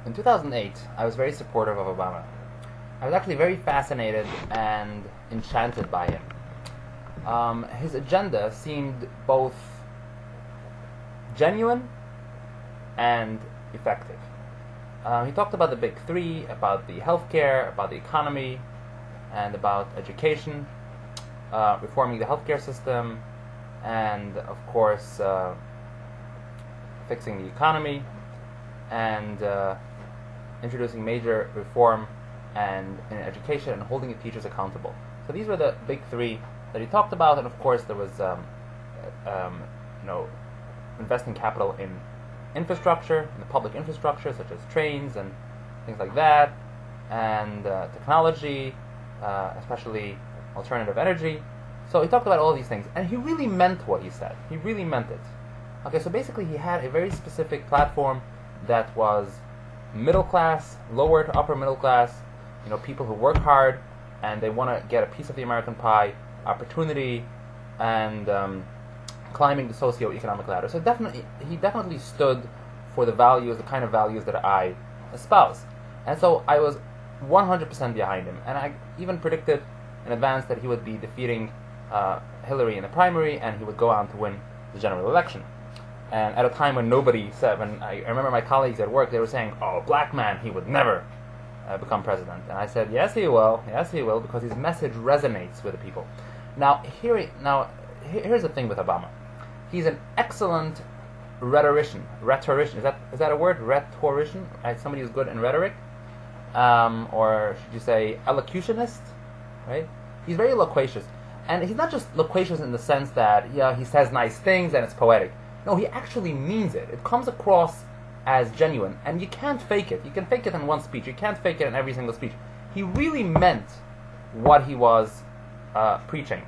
In 2008, I was very supportive of Obama. I was actually very fascinated and enchanted by him. His agenda seemed both genuine and effective. He talked about the big three, about the healthcare, about the economy, and about education, reforming the healthcare system, and of course fixing the economy, and introducing major reform and in education and holding the teachers accountable. So these were the big three that he talked about, and of course there was investing capital in infrastructure, in the public infrastructure such as trains and things like that, and technology, especially alternative energy. So he talked about all these things, and he really meant what he said. He really meant it. Okay, so basically he had a very specific platform that was middle class, lower to upper middle class, people who work hard and they want to get a piece of the American pie, opportunity, and climbing the socio-economic ladder. So he definitely stood for the values, the kind of values that I espouse. And so I was 100% behind him. And I even predicted in advance that he would be defeating Hillary in the primary and he would go on to win the general election. And at a time when nobody said, when I remember my colleagues at work, they were saying, "Oh, black man, he would never become president." And I said, yes he will, because his message resonates with the people. Now here's the thing with Obama. He's an excellent rhetorician. Is that a word? Rhetorician? Right? Somebody who's good in rhetoric, or should you say elocutionist? Right? He's very loquacious, and he's not just loquacious in the sense that he says nice things and it's poetic. No, he actually means it. It comes across as genuine, and you can't fake it. You can fake it in one speech. You can't fake it in every single speech. He really meant what he was preaching.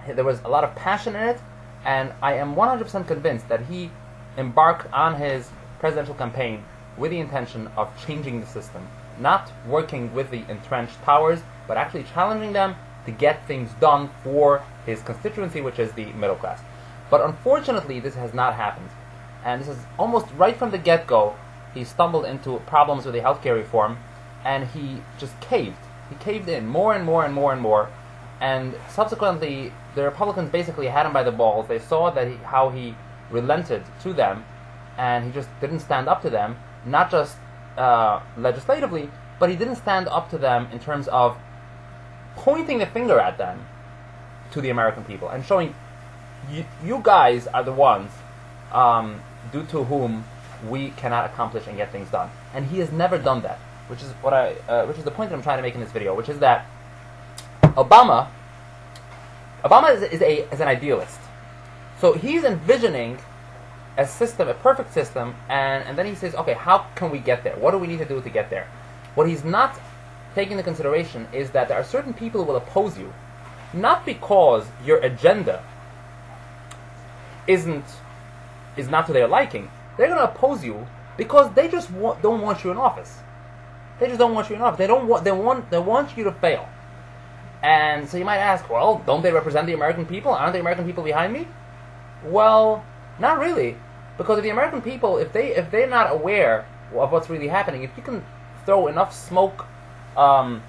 There was a lot of passion in it, and I am 100% convinced that he embarked on his presidential campaign with the intention of changing the system, not working with the entrenched powers, but actually challenging them to get things done for his constituency, which is the middle class. But unfortunately, this has not happened. And this is almost right from the get-go, he stumbled into problems with the healthcare reform, and he just caved. He caved in more and more and more and more. And subsequently, the Republicans basically had him by the balls. They saw that how he relented to them, and he just didn't stand up to them, not just legislatively, but he didn't stand up to them in terms of pointing the finger at them to the American people and showing, you guys are the ones due to whom we cannot accomplish and get things done. And he has never done that, which is which is the point that I'm trying to make in this video, which is that Obama is an idealist. So he's envisioning a system, a perfect system, and then he says, okay, how can we get there? What do we need to do to get there? What he's not taking into consideration is that there are certain people who will oppose you, not because your agenda is not to their liking. They're going to oppose you because they just don't want you in office. They just don't want you in office. They want you to fail. And so you might ask, well, don't they represent the American people? Aren't the American people behind me? Well, not really, because if the American people, if they're not aware of what's really happening, if you can throw enough smoke and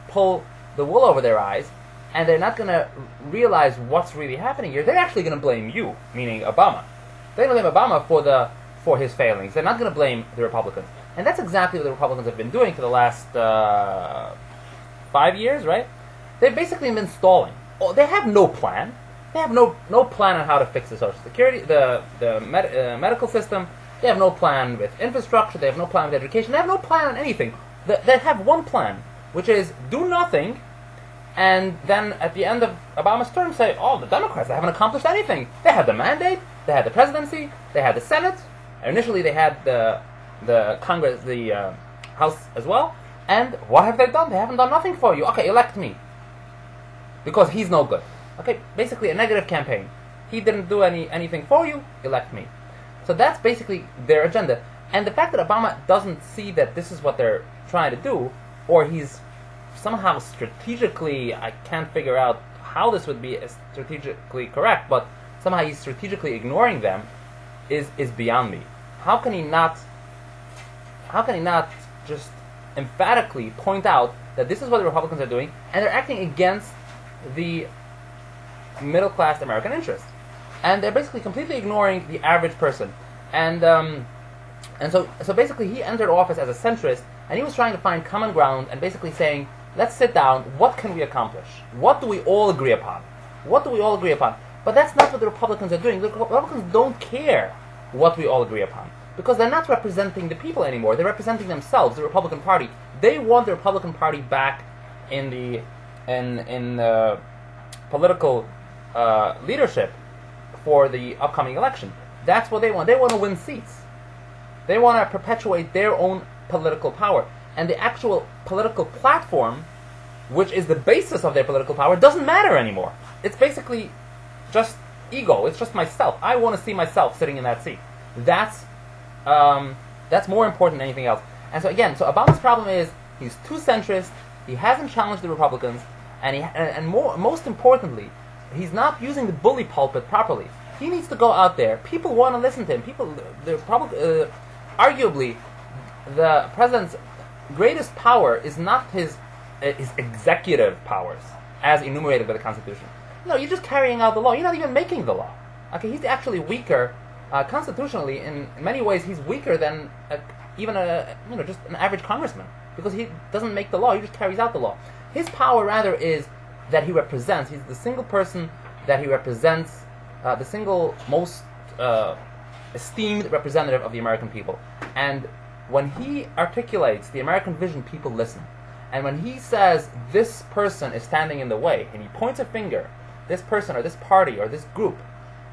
pull the wool over their eyes, and they're not going to realize what's really happening here, they're actually going to blame you, meaning Obama. They're going to blame Obama for his failings. They're not going to blame the Republicans. And that's exactly what the Republicans have been doing for the last 5 years, right? They've basically been stalling. Oh, they have no plan. They have no plan on how to fix the Social Security, the medical system. They have no plan with infrastructure. They have no plan with education. They have no plan on anything. They have one plan, which is do nothing, and then at the end of Obama's term say, oh, the Democrats, they haven't accomplished anything. They had the mandate, they had the presidency, they had the Senate. Initially they had the Congress, the House as well. And what have they done? They haven't done nothing for you. Okay, elect me. Because he's no good. Okay, basically a negative campaign. He didn't do anything for you, elect me. So that's basically their agenda. And the fact that Obama doesn't see that this is what they're trying to do, or he's somehow strategically, I can't figure out how this would be strategically correct, but somehow he's strategically ignoring them, is beyond me. How can he not how can he not just emphatically point out that this is what the Republicans are doing, and they're acting against the middle-class American interest, and they're basically completely ignoring the average person. And so basically he entered office as a centrist, and he was trying to find common ground and basically saying, let's sit down, what can we accomplish? What do we all agree upon? What do we all agree upon? But that's not what the Republicans are doing. The Republicans don't care what we all agree upon, because they're not representing the people anymore. They're representing themselves, the Republican Party. They want the Republican Party back in the political leadership for the upcoming election. That's what they want. They want to win seats. They want to perpetuate their own political power. And the actual political platform, which is the basis of their political power, doesn't matter anymore. It's basically just ego. It's just myself. I want to see myself sitting in that seat. That's more important than anything else. And so again, Obama's problem is he's too centrist. He hasn't challenged the Republicans, and most importantly, he's not using the bully pulpit properly. He needs to go out there. People want to listen to him. Arguably, the president's greatest power is not his executive powers, as enumerated by the Constitution. No, you're just carrying out the law. You're not even making the law. Okay, he's actually weaker constitutionally. In many ways, he's weaker than even just an average congressman, because he doesn't make the law. He just carries out the law. His power rather is that he represents. He's the single person that he represents, the single most esteemed representative of the American people. And when he articulates the American vision, people listen. And when he says this person is standing in the way, and he points a finger, this person or this party or this group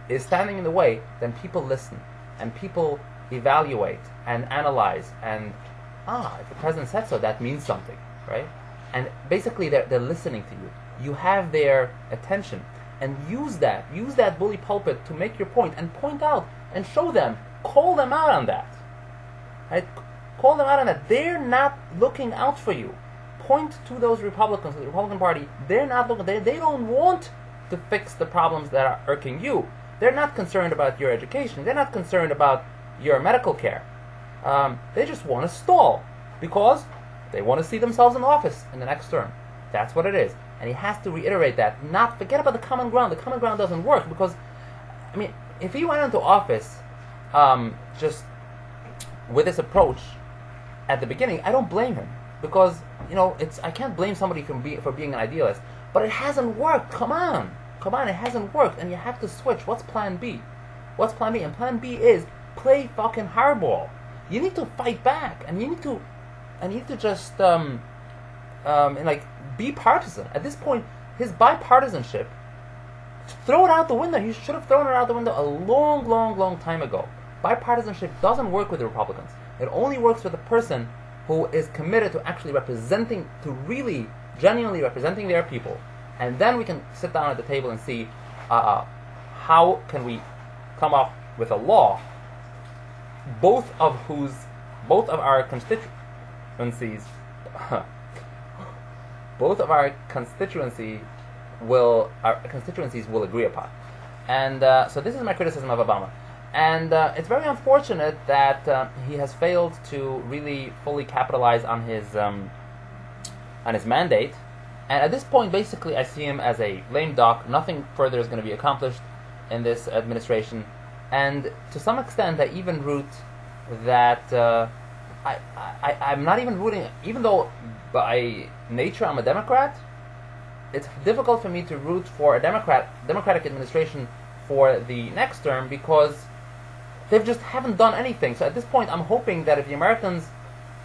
is standing in the way, then people listen and people evaluate and analyze, and if the president said so, that means something, right? And basically they're listening to you. You have their attention, and use that bully pulpit to make your point, and point out and show them, call them out on that, right? Call them out on that. They're not looking out for you. Point to those Republicans, the Republican Party. They're not looking. They don't want to fix the problems that are irking you. They're not concerned about your education. They're not concerned about your medical care. They just want to stall because they want to see themselves in office in the next term. That's what it is. And he has to reiterate that. Not forget about the common ground. The common ground doesn't work because, if he went into office just with this approach at the beginning, I don't blame him, because I can't blame somebody for being an idealist. But it hasn't worked. Come on, it hasn't worked, and you have to switch. What's Plan B? What's Plan B? And Plan B is play fucking hardball. You need to fight back, and you need to just be partisan. At this point, his bipartisanship, throw it out the window. He should have thrown it out the window a long, long, long time ago. Bipartisanship doesn't work with the Republicans. It only works with a person who is committed to actually representing, to really, genuinely representing their people. And then we can sit down at the table and see how can we come up with a law, both of our constituencies will agree upon. And so this is my criticism of Obama. And it's very unfortunate that he has failed to really fully capitalize on his mandate. And at this point, basically, I see him as a lame duck. Nothing further is going to be accomplished in this administration. And to some extent, I even root that I'm not even rooting, even though by nature I'm a Democrat, it's difficult for me to root for a Democratic administration for the next term, because they just haven't done anything. So at this point, I'm hoping that if the Americans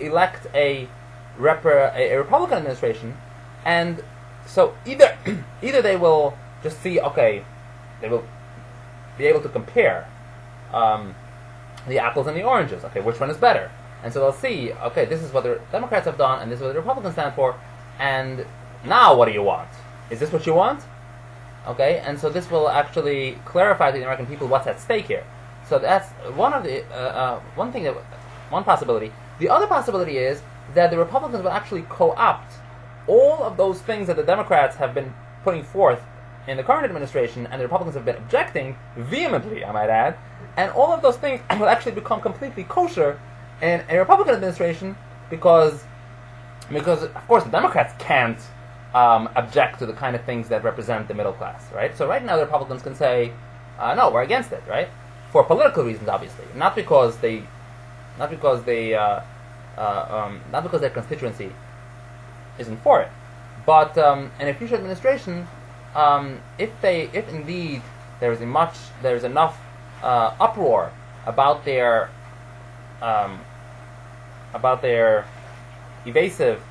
elect a Republican administration, and so either they will just see, okay, they will be able to compare the apples and the oranges. Okay, which one is better? And so they'll see, okay, this is what the Democrats have done, and this is what the Republicans stand for, and now what do you want? Is this what you want? Okay, and so this will actually clarify to the American people what's at stake here. So that's one possibility. The other possibility is that the Republicans will actually co-opt all of those things that the Democrats have been putting forth in the current administration, and the Republicans have been objecting vehemently, I might add, and all of those things will actually become completely kosher, in a Republican administration because of course the Democrats can't object to the kind of things that represent the middle class, right? So right now the Republicans can say, no, we're against it, right? For political reasons, obviously, not because their constituency isn't for it, but in a future administration, if indeed there's enough uproar about their evasive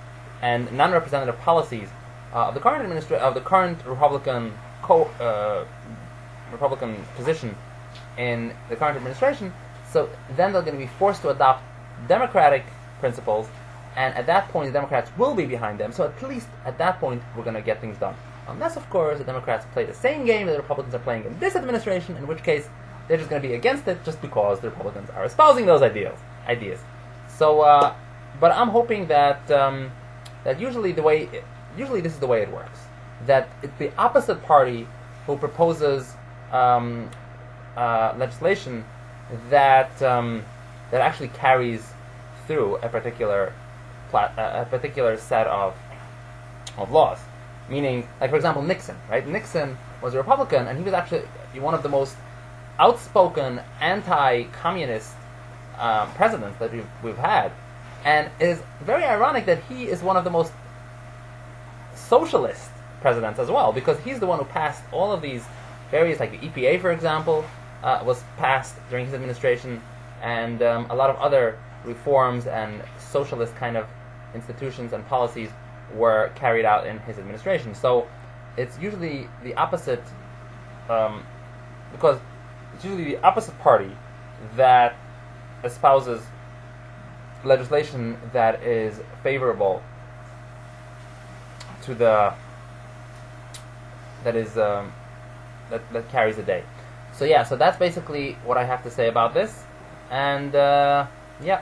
and non-representative policies of the current Republican position in the current administration, so then they're going to be forced to adopt Democratic principles, and at that point the Democrats will be behind them. So at least at that point we're going to get things done. Unless, of course, the Democrats play the same game that the Republicans are playing in this administration, in which case they're just going to be against it just because the Republicans are espousing those ideas. So, but I'm hoping that usually this is the way it works. That it's the opposite party who proposes legislation that actually carries through a particular set of laws. Meaning, like for example, Nixon, right? Nixon was a Republican, and he was actually one of the most outspoken anti-communist presidents that we've had. And it is very ironic that he is one of the most socialist presidents as well, because he's the one who passed all of these various, like the EPA, for example, was passed during his administration, and a lot of other reforms and socialist kind of institutions and policies were carried out in his administration. So it's usually the opposite, because it's usually the opposite party that espouses legislation that is favorable to that carries the day. So yeah, so that's basically what I have to say about this, and yeah.